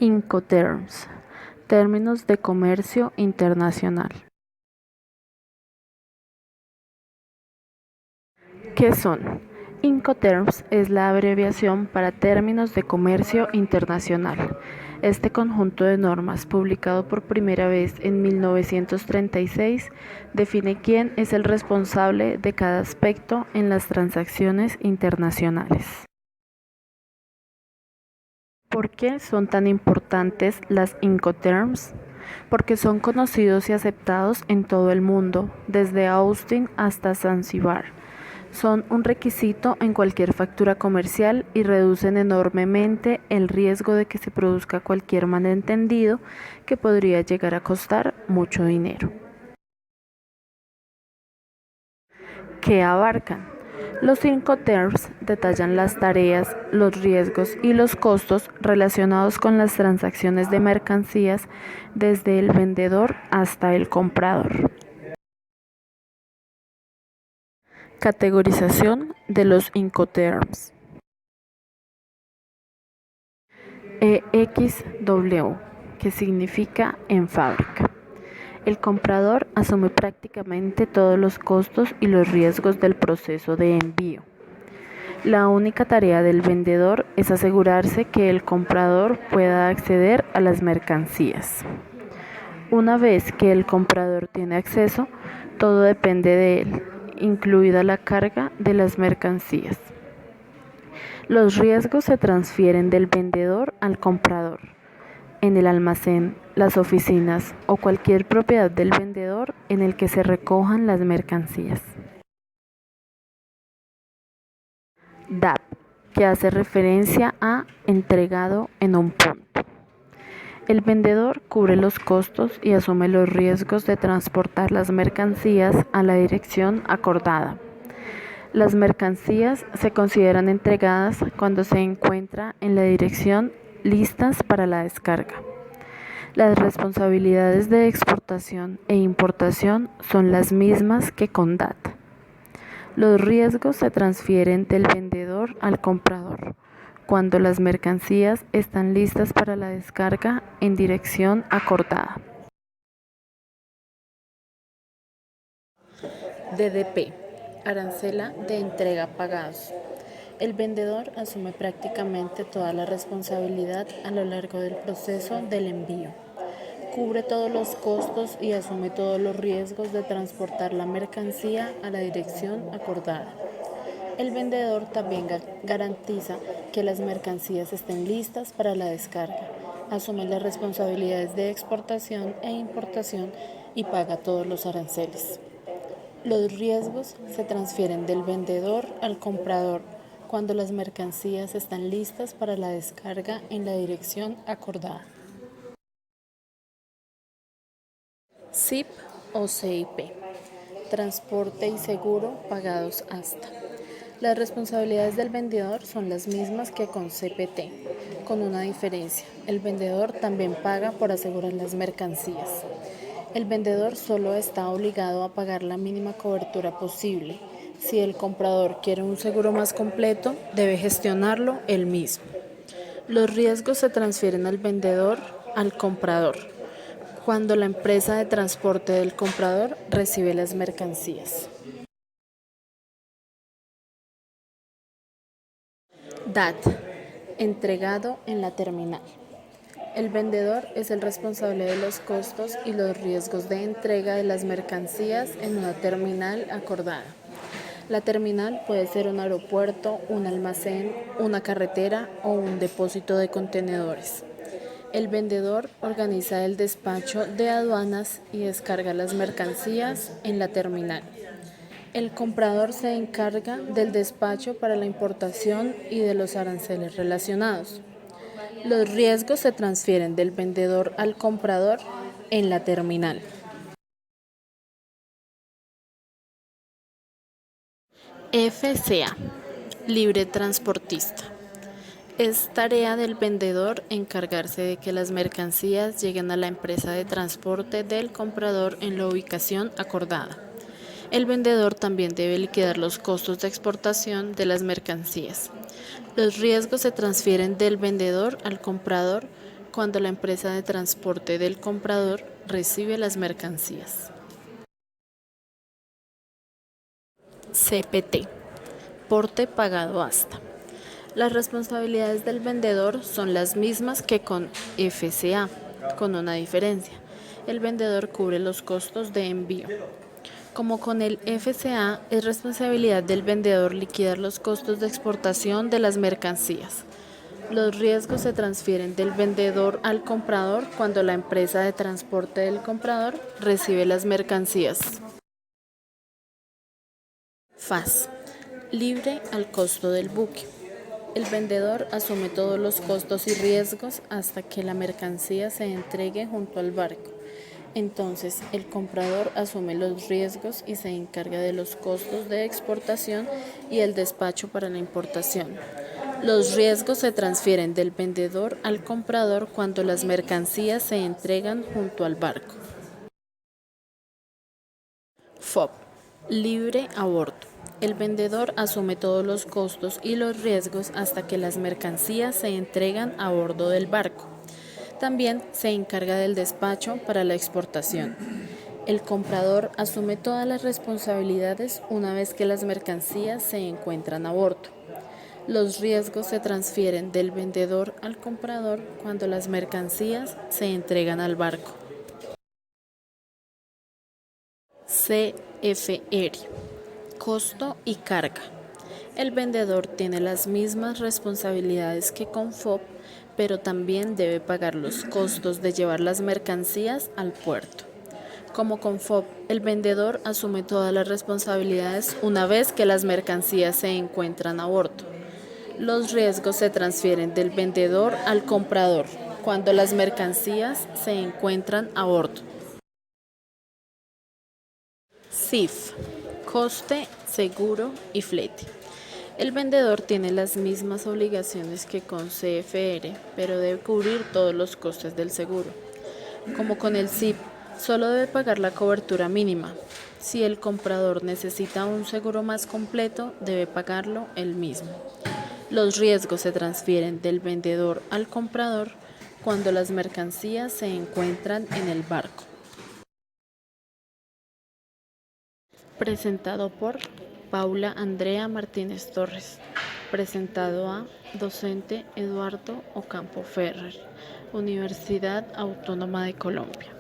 Incoterms, términos de comercio internacional. ¿Qué son? Incoterms es la abreviación para términos de comercio internacional. Este conjunto de normas, publicado por primera vez en 1936, define quién es el responsable de cada aspecto en las transacciones internacionales. ¿Por qué son tan importantes las Incoterms? Porque son conocidos y aceptados en todo el mundo, desde Austin hasta Zanzíbar. Son un requisito en cualquier factura comercial y reducen enormemente el riesgo de que se produzca cualquier malentendido que podría llegar a costar mucho dinero. ¿Qué abarcan? Los Incoterms detallan las tareas, los riesgos y los costos relacionados con las transacciones de mercancías desde el vendedor hasta el comprador. Categorización de los Incoterms. EXW, que significa en fábrica. El comprador asume prácticamente todos los costos y los riesgos del proceso de envío. La única tarea del vendedor es asegurarse que el comprador pueda acceder a las mercancías. Una vez que el comprador tiene acceso, todo depende de él, incluida la carga de las mercancías. Los riesgos se transfieren del vendedor al comprador. En el almacén, las oficinas o cualquier propiedad del vendedor en el que se recojan las mercancías. DAP, que hace referencia a entregado en un punto. El vendedor cubre los costos y asume los riesgos de transportar las mercancías a la dirección acordada. Las mercancías se consideran entregadas cuando se encuentra en la dirección listas para la descarga. Las responsabilidades de exportación e importación son las mismas que con DAT. Los riesgos se transfieren del vendedor al comprador cuando las mercancías están listas para la descarga en dirección acordada. DDP, arancela de entrega pagados. El vendedor asume prácticamente toda la responsabilidad a lo largo del proceso del envío. Cubre todos los costos y asume todos los riesgos de transportar la mercancía a la dirección acordada. El vendedor también garantiza que las mercancías estén listas para la descarga, asume las responsabilidades de exportación e importación y paga todos los aranceles. Los riesgos se transfieren del vendedor al comprador cuando las mercancías están listas para la descarga en la dirección acordada. CIP o CIP, transporte y seguro pagados hasta. Las responsabilidades del vendedor son las mismas que con CPT, con una diferencia. El vendedor también paga por asegurar las mercancías. El vendedor solo está obligado a pagar la mínima cobertura posible. Si el comprador quiere un seguro más completo, debe gestionarlo él mismo. Los riesgos se transfieren al vendedor al comprador cuando la empresa de transporte del comprador recibe las mercancías. DAT, entregado en la terminal. El vendedor es el responsable de los costos y los riesgos de entrega de las mercancías en una terminal acordada. La terminal puede ser un aeropuerto, un almacén, una carretera o un depósito de contenedores. El vendedor organiza el despacho de aduanas y descarga las mercancías en la terminal. El comprador se encarga del despacho para la importación y de los aranceles relacionados. Los riesgos se transfieren del vendedor al comprador en la terminal. FCA, libre transportista. Es tarea del vendedor encargarse de que las mercancías lleguen a la empresa de transporte del comprador en la ubicación acordada. El vendedor también debe liquidar los costos de exportación de las mercancías. Los riesgos se transfieren del vendedor al comprador cuando la empresa de transporte del comprador recibe las mercancías. CPT. Porte pagado hasta. Las responsabilidades del vendedor son las mismas que con FCA, con una diferencia. El vendedor cubre los costos de envío. Como con el FCA, es responsabilidad del vendedor liquidar los costos de exportación de las mercancías. Los riesgos se transfieren del vendedor al comprador cuando la empresa de transporte del comprador recibe las mercancías. FAS. Libre al costo del buque. El vendedor asume todos los costos y riesgos hasta que la mercancía se entregue junto al barco. Entonces, el comprador asume los riesgos y se encarga de los costos de exportación y el despacho para la importación. Los riesgos se transfieren del vendedor al comprador cuando las mercancías se entregan junto al barco. FOB. Libre a bordo. El vendedor asume todos los costos y los riesgos hasta que las mercancías se entregan a bordo del barco. También se encarga del despacho para la exportación. El comprador asume todas las responsabilidades una vez que las mercancías se encuentran a bordo. Los riesgos se transfieren del vendedor al comprador cuando las mercancías se entregan al barco. CFR. Costo y carga. El vendedor tiene las mismas responsabilidades que con FOB, pero también debe pagar los costos de llevar las mercancías al puerto. Como con FOB, el vendedor asume todas las responsabilidades una vez que las mercancías se encuentran a bordo. Los riesgos se transfieren del vendedor al comprador cuando las mercancías se encuentran a bordo. CIF. Coste, seguro y flete. El vendedor tiene las mismas obligaciones que con CFR, pero debe cubrir todos los costes del seguro. Como con el CIF, solo debe pagar la cobertura mínima. Si el comprador necesita un seguro más completo, debe pagarlo él mismo. Los riesgos se transfieren del vendedor al comprador cuando las mercancías se encuentran en el barco. Presentado por Paula Andrea Martínez Torres. Presentado a docente Eduardo Ocampo Ferrer, Universidad Autónoma de Colombia.